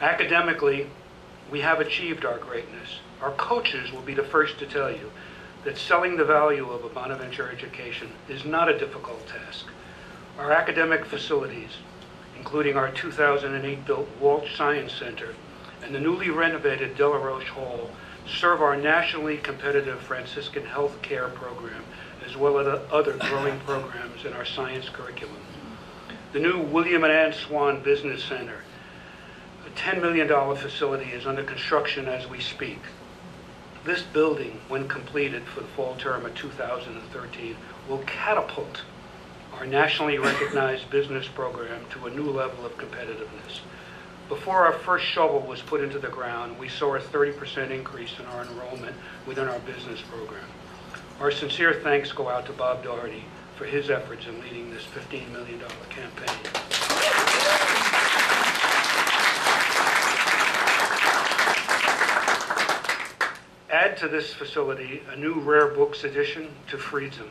Academically, we have achieved our greatness. Our coaches will be the first to tell you that selling the value of a Bonaventure education is not a difficult task. Our academic facilities, including our 2008-built Walsh Science Center and the newly renovated De La Roche Hall, serve our nationally competitive Franciscan health care program, as well as other growing programs in our science curriculum. The new William and Ann Swan Business Center, a $10 million facility, is under construction as we speak. This building, when completed for the fall term of 2013, will catapult our nationally recognized business program to a new level of competitiveness. Before our first shovel was put into the ground, we saw a 30% increase in our enrollment within our business program. Our sincere thanks go out to Bob Doherty for his efforts in leading this $15 million campaign. Add to this facility a new rare books addition to Friedson,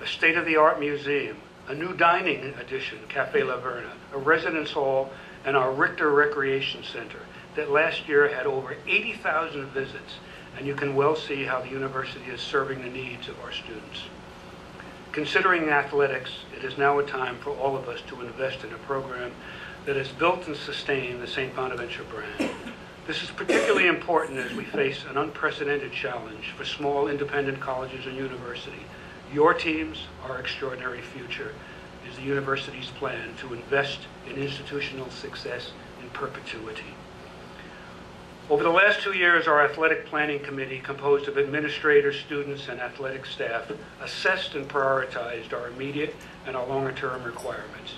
a state-of-the-art museum, a new dining addition, Cafe La Verna, a residence hall, and our Richter Recreation Center that last year had over 80,000 visits, and you can well see how the university is serving the needs of our students. Considering athletics, it is now a time for all of us to invest in a program that has built and sustained the St. Bonaventure brand. This is particularly important as we face an unprecedented challenge for small independent colleges and universities. Your teams, our extraordinary future, is the university's plan to invest in institutional success in perpetuity. Over the last 2 years, our athletic planning committee, composed of administrators, students, and athletic staff, assessed and prioritized our immediate and our longer-term requirements.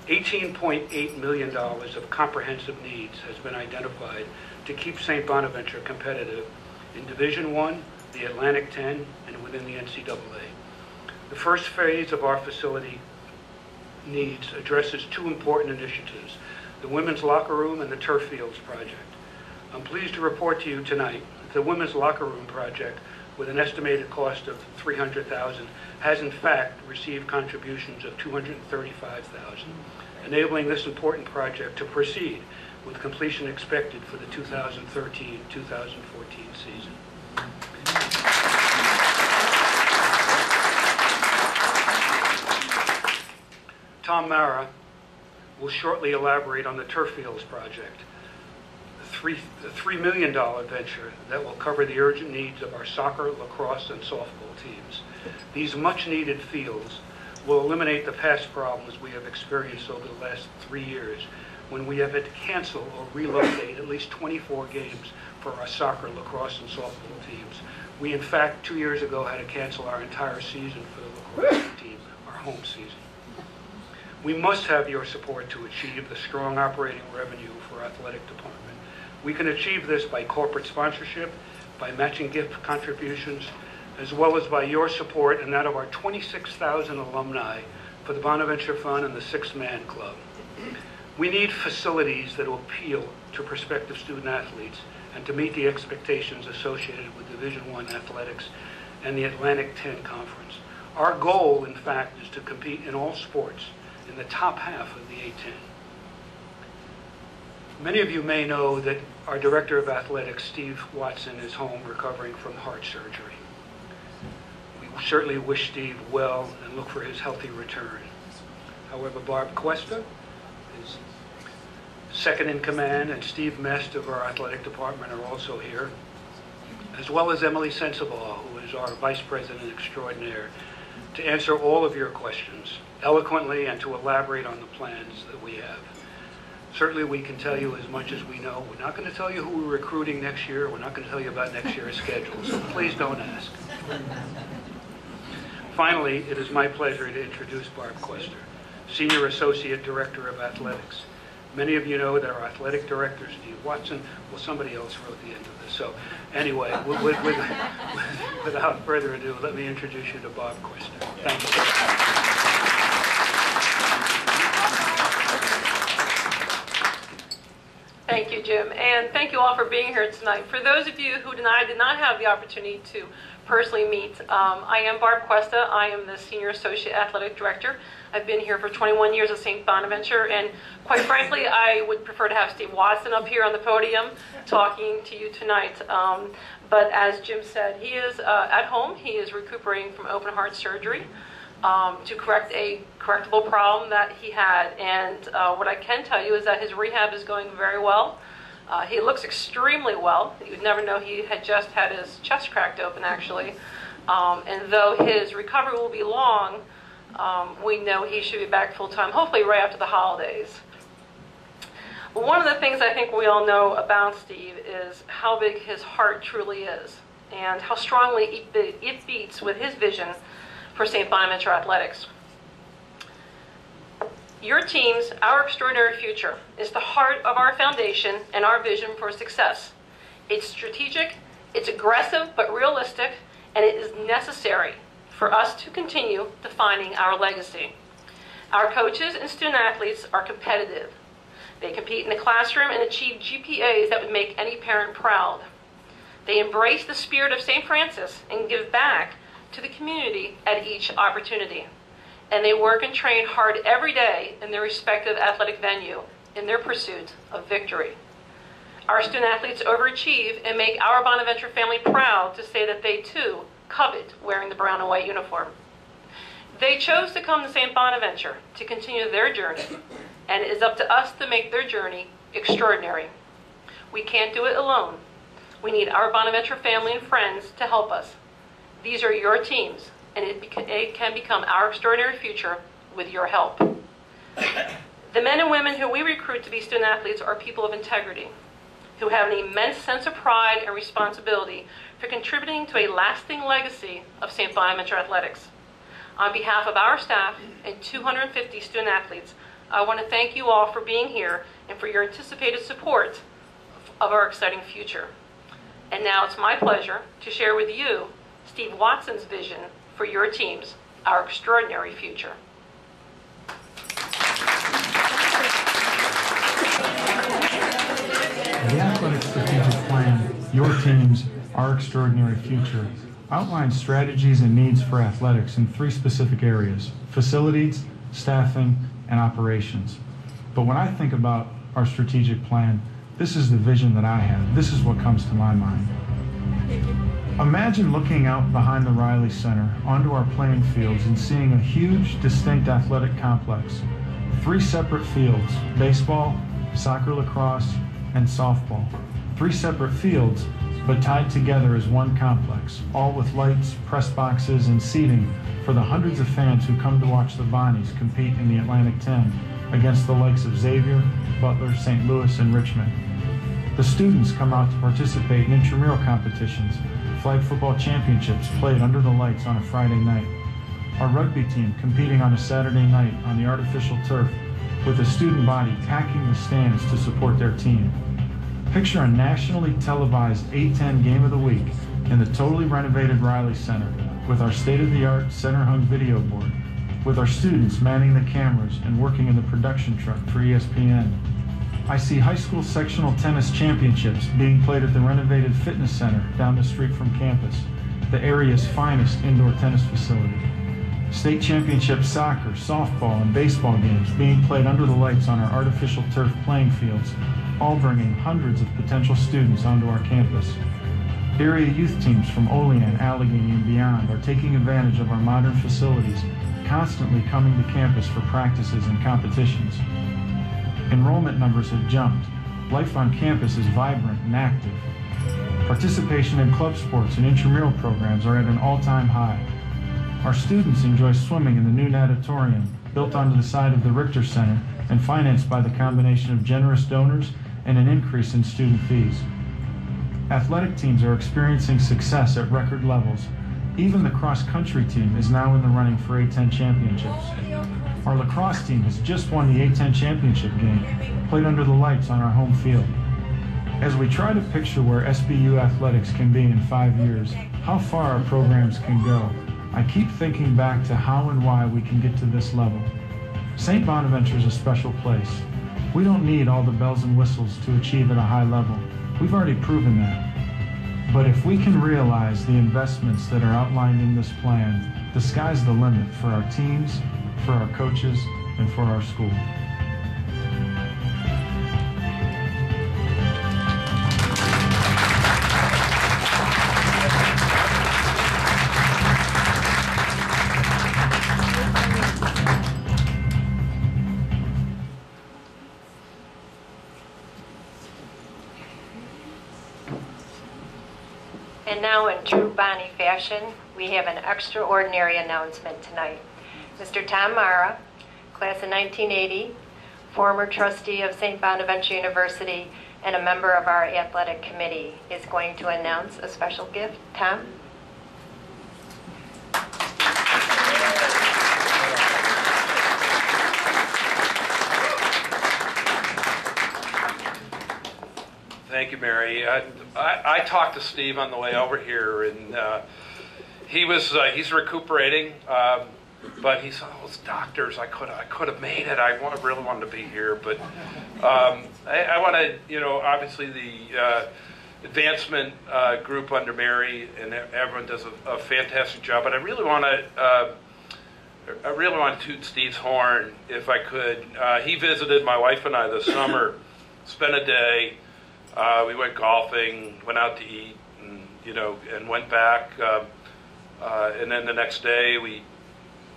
$18.8 million of comprehensive needs has been identified to keep St. Bonaventure competitive in Division I, the Atlantic 10, and within the NCAA. The first phase of our facility needs addresses two important initiatives, the women's locker room and the turf fields project. I'm pleased to report to you tonight that the women's locker room project, with an estimated cost of $300,000, has in fact received contributions of $235,000, enabling this important project to proceed with completion expected for the 2013-2014 season. Tom Marra will shortly elaborate on the turf fields project, the $3 million venture that will cover the urgent needs of our soccer, lacrosse, and softball teams. These much-needed fields will eliminate the past problems we have experienced over the last 3 years when we have had to cancel or relocate at least 24 games for our soccer, lacrosse, and softball teams. We, in fact, 2 years ago had to cancel our entire season for the lacrosse team, our home season. We must have your support to achieve the strong operating revenue for our athletic department. We can achieve this by corporate sponsorship, by matching gift contributions, as well as by your support and that of our 26,000 alumni for the Bonaventure Fund and the Sixth Man Club. We need facilities that will appeal to prospective student athletes and to meet the expectations associated with Division I athletics and the Atlantic 10 Conference. Our goal, in fact, is to compete in all sports in the top half of the A10. Many of you may know that our Director of Athletics, Steve Watson, is home recovering from heart surgery. We certainly wish Steve well and look for his healthy return. However, Barb Cuesta is second in command, and Steve Mest of our athletic department are also here, as well as Emily Sensabaugh, who is our Vice President Extraordinaire, to answer all of your questions eloquently and to elaborate on the plans that we have. Certainly we can tell you as much as we know. We're not going to tell you who we're recruiting next year. We're not going to tell you about next year's schedule, so please don't ask. Finally, it is my pleasure to introduce Barb Cuesta, Senior Associate Director of Athletics. Many of you know that our athletic director, Steve Watson, well, somebody else wrote the end of this. So anyway, without further ado, let me introduce you to Bob Cuesta. Thank you. Thank you, Jim, and thank you all for being here tonight. For those of you who did not have the opportunity to personally meet. I am Barb Cuesta. I am the Senior Associate Athletic Director. I've been here for 21 years at St. Bonaventure, and quite frankly, I would prefer to have Steve Watson up here on the podium talking to you tonight. But as Jim said, he is at home. He is recuperating from open heart surgery to correct a correctable problem that he had. And what I can tell you is that his rehab is going very well. He looks extremely well. You would never know he had just had his chest cracked open, actually. And though his recovery will be long, we know he should be back full-time, hopefully right after the holidays. One of the things I think we all know about Steve is how big his heart truly is and how strongly it beats with his vision for St. Bonaventure Athletics. Your team's Our Extraordinary Future is the heart of our foundation and our vision for success. It's strategic, it's aggressive but realistic, and it is necessary for us to continue defining our legacy. Our coaches and student athletes are competitive. They compete in the classroom and achieve GPAs that would make any parent proud. They embrace the spirit of St. Francis and give back to the community at each opportunity. And they work and train hard every day in their respective athletic venue in their pursuit of victory. Our student athletes overachieve and make our Bonaventure family proud to say that they too covet wearing the brown and white uniform. They chose to come to St. Bonaventure to continue their journey, and it is up to us to make their journey extraordinary. We can't do it alone. We need our Bonaventure family and friends to help us. These are your teams, and it can become our extraordinary future with your help. The men and women who we recruit to be student athletes are people of integrity, who have an immense sense of pride and responsibility for contributing to a lasting legacy of St. Bonaventure Athletics. On behalf of our staff and 250 student athletes, I want to thank you all for being here and for your anticipated support of our exciting future. And now it's my pleasure to share with you Steve Watson's vision for your teams, our extraordinary future. The Athletic Strategic Plan, Your Teams, Our Extraordinary Future, outlines strategies and needs for athletics in 3 specific areas: facilities, staffing, and operations. But when I think about our strategic plan, this is the vision that I have. This is what comes to my mind. Imagine looking out behind the Riley Center onto our playing fields and seeing a huge, distinct athletic complex. 3 separate fields: baseball, soccer, lacrosse, and softball. 3 separate fields, but tied together as one complex, all with lights, press boxes, and seating for the hundreds of fans who come to watch the Bonnies compete in the Atlantic 10 against the likes of Xavier, Butler, St. Louis, and Richmond. The students come out to participate in intramural competitions, flag football championships played under the lights on a Friday night. Our rugby team competing on a Saturday night on the artificial turf with a student body packing the stands to support their team. Picture a nationally televised A10 game of the week in the totally renovated Riley Center with our state-of-the-art center-hung video board, with our students manning the cameras and working in the production truck for ESPN. I see high school sectional tennis championships being played at the renovated fitness center down the street from campus, the area's finest indoor tennis facility. State championship soccer, softball, and baseball games being played under the lights on our artificial turf playing fields, all bringing hundreds of potential students onto our campus. Area youth teams from Olean, Allegheny, and beyond are taking advantage of our modern facilities, constantly coming to campus for practices and competitions. Enrollment numbers have jumped. Life on campus is vibrant and active. Participation in club sports and intramural programs are at an all-time high. Our students enjoy swimming in the new natatorium, built onto the side of the Richter Center and financed by the combination of generous donors and an increase in student fees. Athletic teams are experiencing success at record levels. Even the cross-country team is now in the running for A10 championships. Our lacrosse team has just won the A10 championship game, played under the lights on our home field. As we try to picture where SBU athletics can be in 5 years, how far our programs can go, I keep thinking back to how and why we can get to this level. St. Bonaventure is a special place. We don't need all the bells and whistles to achieve at a high level. We've already proven that. But if we can realize the investments that are outlined in this plan, the sky's the limit for our teams, for our coaches, and for our school. And now, in true Bonnie fashion, we have an extraordinary announcement tonight. Mr. Tom Marra, class of 1980, former trustee of St. Bonaventure University and a member of our athletic committee, is going to announce a special gift. Tom? Thank you, Mary. I talked to Steve on the way over here, and he's recuperating, but he said, "Oh, those doctors, I could have made it. I really wanted to be here, but I want to, obviously the advancement group under Mary and everyone does a fantastic job, but I really want to toot Steve's horn if I could. He visited my wife and I this summer, spent a day. We went golfing, went out to eat, and went back. And then the next day we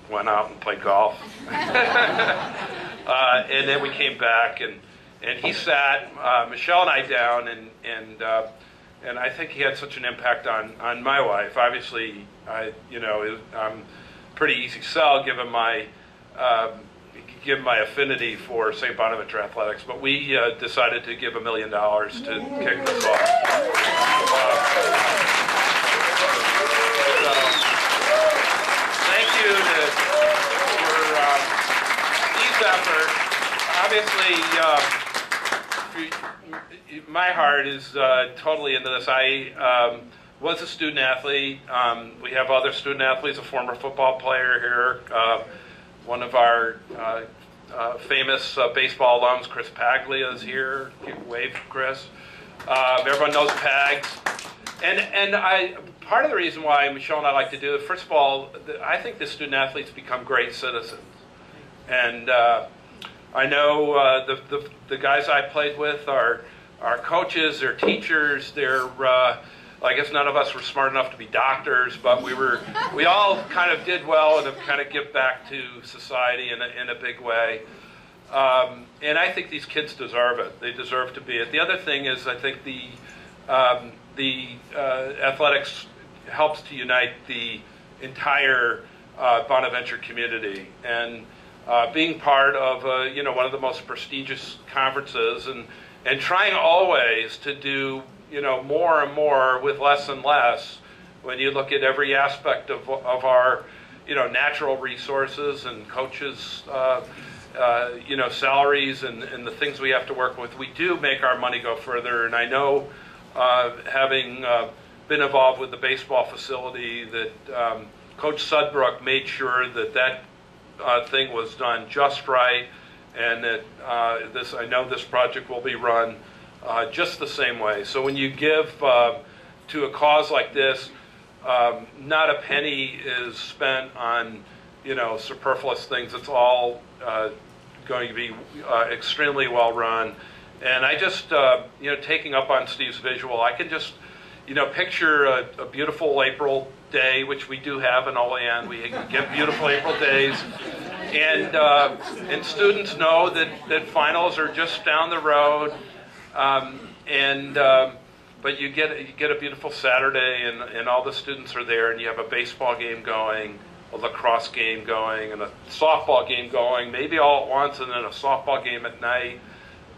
went out and played golf. And then we came back, and he sat Michelle and I down, and I think he had such an impact on my wife. Obviously, I'm pretty easy sell given my affinity for St. Bonaventure athletics, but we decided to give $1 million to kick this off. So, thank you for Steve's effort. Obviously, my heart is totally into this. I was a student athlete. We have other student athletes, a former football player here. One of our famous baseball alums, Chris Paglia, is here. Wave, Chris. Everyone knows Pags. And part of the reason why Michelle and I like to do it, first of all, I think the student athletes become great citizens. And I know the guys I played with are coaches, they're teachers, they're I guess none of us were smart enough to be doctors, but we all kind of did well and have kind of give back to society in a big way. And I think these kids deserve it. They deserve to be it. The other thing is I think the athletics helps to unite the entire Bonaventure community. And being part of one of the most prestigious conferences and trying always to do more and more with less and less when you look at every aspect of our, natural resources and coaches, salaries and the things we have to work with. We do make our money go further, and I know, having been involved with the baseball facility, that Coach Sudbrook made sure that thing was done just right, and that I know this project will be run just the same way. So when you give to a cause like this, not a penny is spent on superfluous things. It's all going to be extremely well run. And I just taking up on Steve's visual, I can just picture a beautiful April day, which we do have in Olean. We get beautiful April days, and students know that finals are just down the road. But you get a beautiful Saturday, and all the students are there, and you have a baseball game going, a lacrosse game going, and a softball game going, maybe all at once, and then a softball game at night.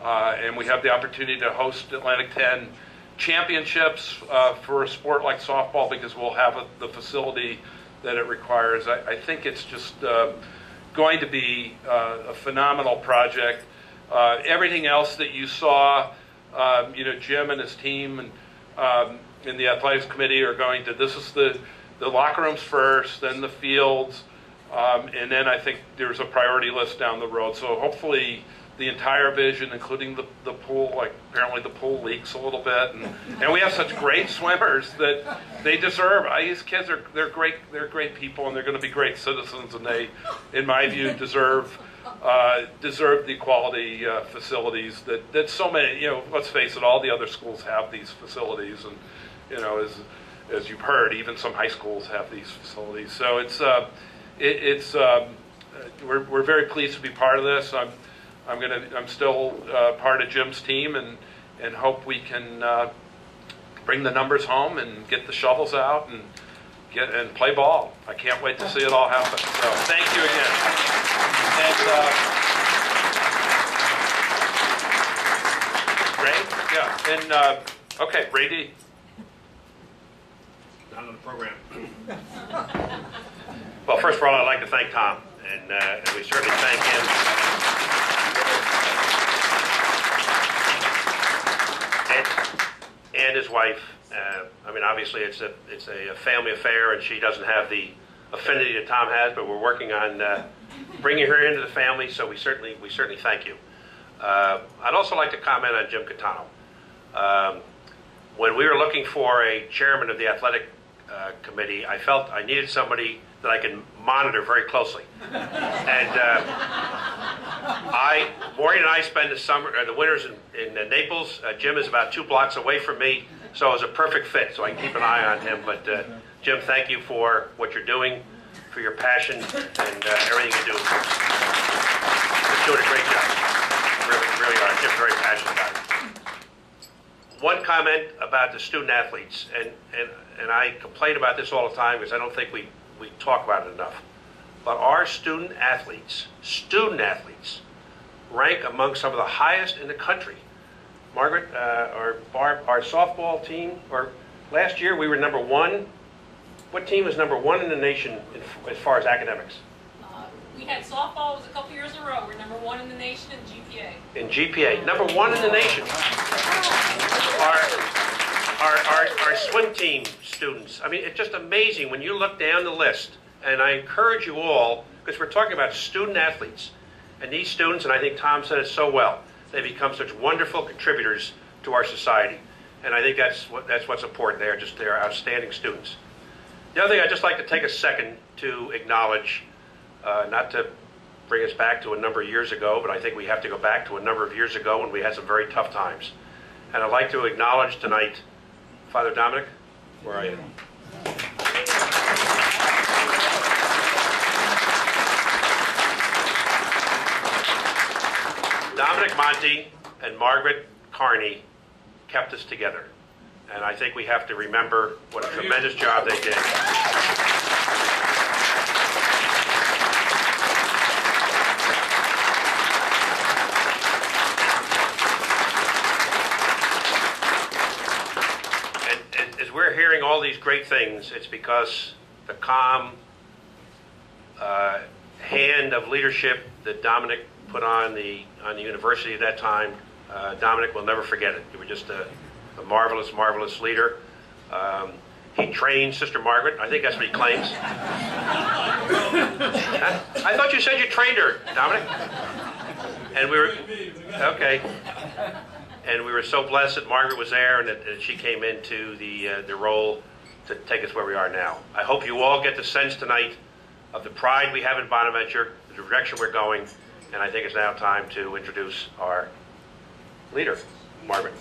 And we have the opportunity to host Atlantic 10 championships for a sport like softball, because we'll have the facility that it requires. I think it's just going to be a phenomenal project. Everything else that you saw, Jim and his team and the athletics committee are going to, this is the locker rooms first, then the fields, and then I think there's a priority list down the road. So hopefully the entire vision, including the pool. Like apparently the pool leaks a little bit, and we have such great swimmers that they deserve. These kids they're great people, and they're going to be great citizens, and they, in my view, deserve the quality facilities that so many. Let's face it, all the other schools have these facilities, and as you've heard, even some high schools have these facilities. So we're very pleased to be part of this. I'm still part of Jim's team, and hope we can bring the numbers home and get the shovels out and play ball. I can't wait to see it all happen. So thank you again. And Ray, yeah, and okay, Ray D. Not on the program. Well, first of all, I'd like to thank Tom, and we certainly thank him. And his wife. I mean, obviously, it's a family affair, and she doesn't have the affinity that Tom has. But we're working on bringing her into the family. So we certainly thank you. I'd also like to comment on Jim Catano. When we were looking for a chairman of the athletic committee, I felt I needed somebody that I can monitor very closely. And Maureen and I spend the winters in Naples. Jim is about 2 blocks away from me, so it was a perfect fit, so I can keep an eye on him. But Jim, thank you for what you're doing, for your passion, and everything you do. You're doing a great job. Really are. Jim's very passionate about it. One comment about the student athletes, and I complain about this all the time because I don't think we talk about it enough. But our student athletes rank among some of the highest in the country. Margaret, our softball team, last year we were number 1. What team was number 1 in the nation as far as academics? We had softball was a couple years in a row. We're number 1 in the nation in GPA. In GPA, number 1 in the nation. Our swim team students. I mean, it's just amazing when you look down the list. And I encourage you all, because we're talking about student athletes, and these students, and I think Tom said it so well, they become such wonderful contributors to our society. And I think that's what's important. They're outstanding students. The other thing I'd just like to take a second to acknowledge, not to bring us back to a number of years ago, but I think we have to go back to a number of years ago when we had some very tough times. And I'd like to acknowledge tonight Father Dominic. Where are you? Dominic Monti and Margaret Carney kept us together. And I think we have to remember what a tremendous job they did. And as we're hearing all these great things, it's because the calm hand of leadership that Dominic put on the university at that time. Dominic will never forget it. You were just a marvelous leader. He trained Sister Margaret. I think that's what he claims. I thought you said you trained her, Dominic. And we were okay. And we were so blessed that Margaret was there and that she came into the role to take us where we are now. I hope you all get the sense tonight of the pride we have in Bonaventure, the direction we're going. And I think it's now time to introduce our leader, Margaret.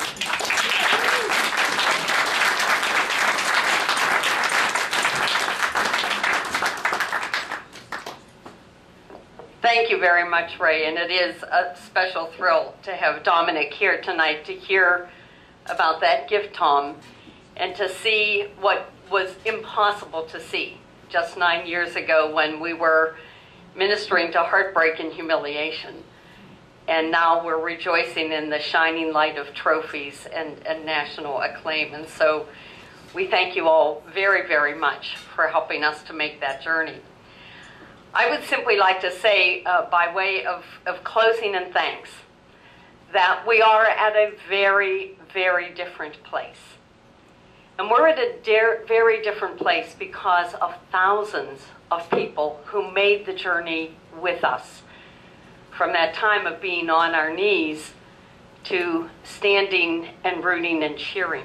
Thank you very much, Ray, and it is a special thrill to have Dominic here tonight to hear about that gift, Tom, and to see what was impossible to see just 9 years ago when we were ministering to heartbreak and humiliation. And now we're rejoicing in the shining light of trophies and national acclaim. And so we thank you all very, very much for helping us to make that journey. I would simply like to say, by way of closing and thanks, that we are at a very, very different place. And we're at a very different place because of thousands of people who made the journey with us, from that time of being on our knees to standing and rooting and cheering.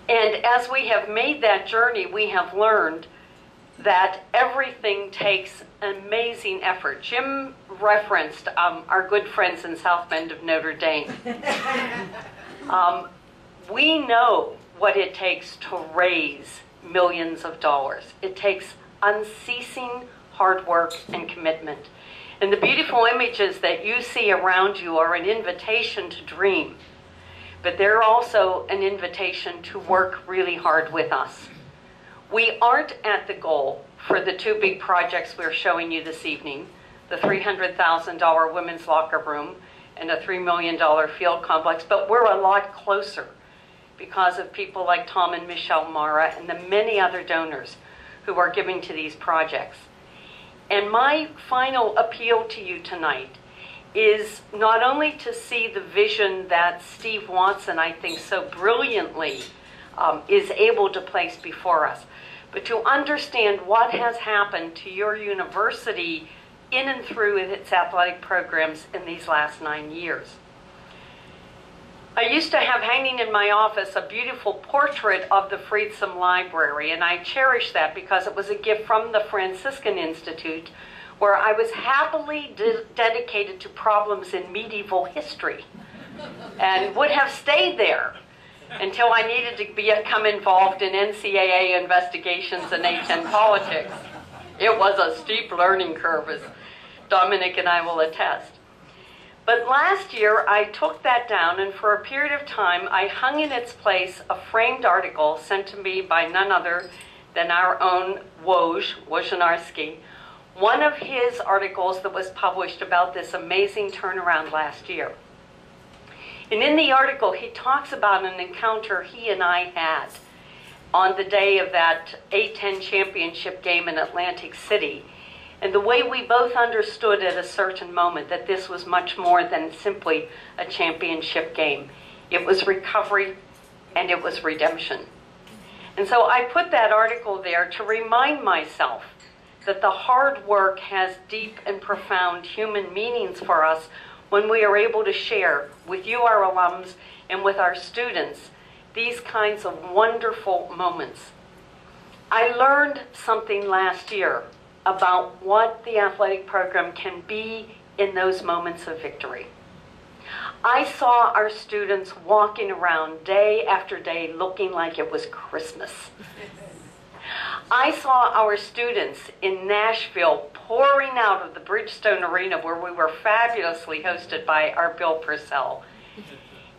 And as we have made that journey, we have learned that everything takes amazing effort. Jim referenced our good friends in South Bend of Notre Dame. We know what it takes to raise millions of dollars. It takes unceasing hard work and commitment. And the beautiful images that you see around you are an invitation to dream, but they're also an invitation to work really hard with us. We aren't at the goal for the two big projects we're showing you this evening, the $300,000 women's locker room and a $3 million field complex, but we're a lot closer because of people like Tom and Michelle Marra and the many other donors who are giving to these projects. And my final appeal to you tonight is not only to see the vision that Steve Watson, I think, so brilliantly is able to place before us, but to understand what has happened to your university in and through its athletic programs in these last 9 years. I used to have hanging in my office a beautiful portrait of the Freedsome Library, and I cherish that because it was a gift from the Franciscan Institute, where I was happily dedicated to problems in medieval history and would have stayed there until I needed to become involved in NCAA investigations and A10 politics. It was a steep learning curve, as Dominic and I will attest. But last year, I took that down, and for a period of time, I hung in its place a framed article sent to me by none other than our own Wojnarski, one of his articles that was published about this amazing turnaround last year. And in the article, he talks about an encounter he and I had on the day of that A10 championship game in Atlantic City, and the way we both understood at a certain moment that this was much more than simply a championship game. It was recovery and it was redemption. And so I put that article there to remind myself that the hard work has deep and profound human meanings for us when we are able to share with you, our alums, and with our students these kinds of wonderful moments. I learned something last year about what the athletic program can be in those moments of victory. I saw our students walking around day after day looking like it was Christmas. I saw our students in Nashville pouring out of the Bridgestone Arena, where we were fabulously hosted by our Bill Purcell.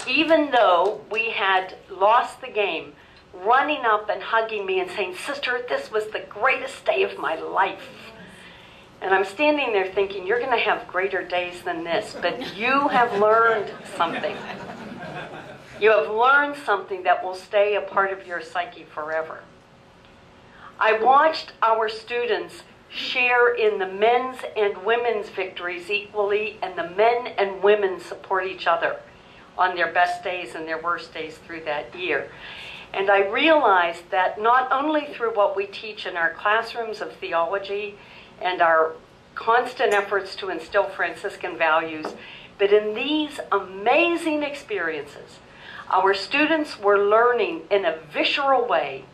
Even though we had lost the game, running up and hugging me and saying, "Sister, this was the greatest day of my life." And I'm standing there thinking, you're going to have greater days than this, but you have learned something. You have learned something that will stay a part of your psyche forever. I watched our students share in the men's and women's victories equally, and the men and women support each other on their best days and their worst days through that year. And I realized that not only through what we teach in our classrooms of theology and our constant efforts to instill Franciscan values, but in these amazing experiences, our students were learning in a visceral way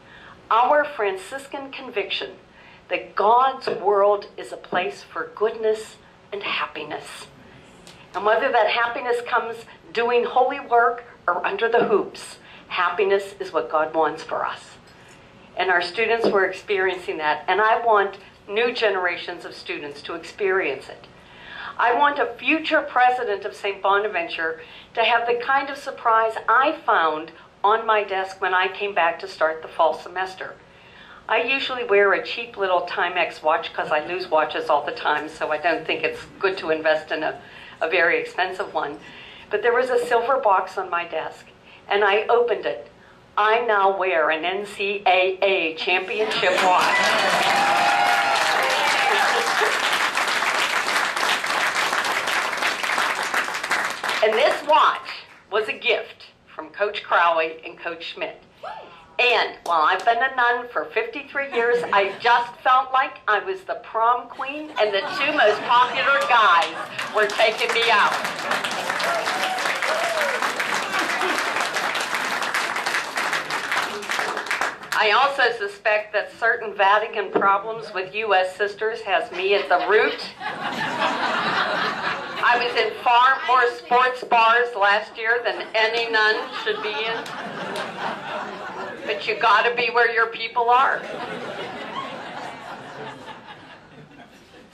our Franciscan conviction that God's world is a place for goodness and happiness. And whether that happiness comes doing holy work or under the hoops, happiness is what God wants for us. And our students were experiencing that, and I want new generations of students to experience it. I want a future president of St. Bonaventure to have the kind of surprise I found on my desk when I came back to start the fall semester. I usually wear a cheap little Timex watch because I lose watches all the time, so I don't think it's good to invest in a very expensive one. But there was a silver box on my desk, and I opened it. I now wear an NCAA championship watch. And this watch was a gift from Coach Crowley and Coach Schmidt. And while I've been a nun for 53 years, I just felt like I was the prom queen and the two most popular guys were taking me out. I also suspect that certain Vatican problems with U.S. sisters has me at the root. I was in far more sports bars last year than any nun should be in. But you gotta be where your people are.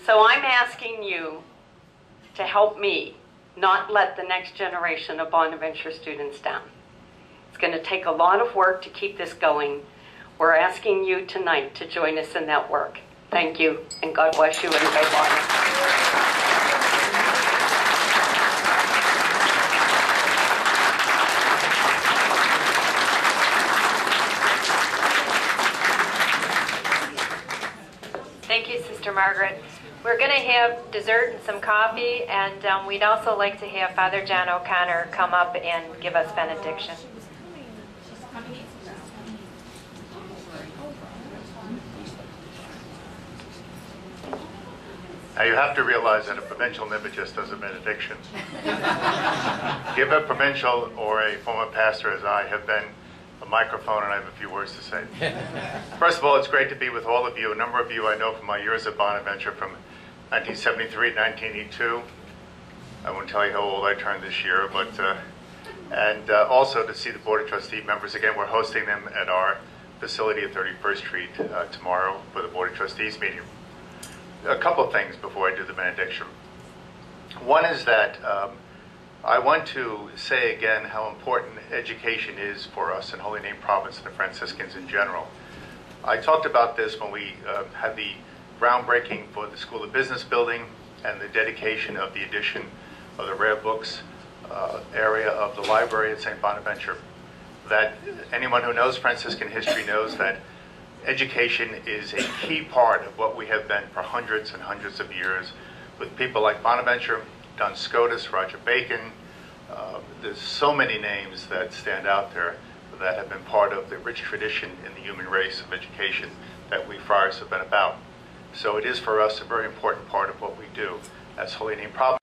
So I'm asking you to help me not let the next generation of Bonaventure students down. It's gonna take a lot of work to keep this going. We're asking you tonight to join us in that work. Thank you, and God bless you and God bless you. Thank you, Sister Margaret. We're going to have dessert and some coffee, and we'd also like to have Father John O'Connor come up and give us benediction. Now you have to realize that a provincial never just does a benediction. Give a provincial or a former pastor, as I have been, a microphone, and I have a few words to say. First of all, it's great to be with all of you. A number of you I know from my years at Bonaventure from 1973 to 1982. I won't tell you how old I turned this year, but and also to see the Board of Trustee members. Again, we're hosting them at our facility at 31st Street tomorrow for the Board of Trustees meeting. A couple of things before I do the benediction. One is that I want to say again how important education is for us in Holy Name Province and the Franciscans in general. I talked about this when we had the groundbreaking for the School of Business building and the dedication of the addition of the rare books area of the library at St. Bonaventure. That anyone who knows Franciscan history knows that education is a key part of what we have been for hundreds and hundreds of years with people like Bonaventure, Duns Scotus, Roger Bacon. There's so many names that stand out there that have been part of the rich tradition in the human race of education that we friars have been about. So it is for us a very important part of what we do as Holy Name Province.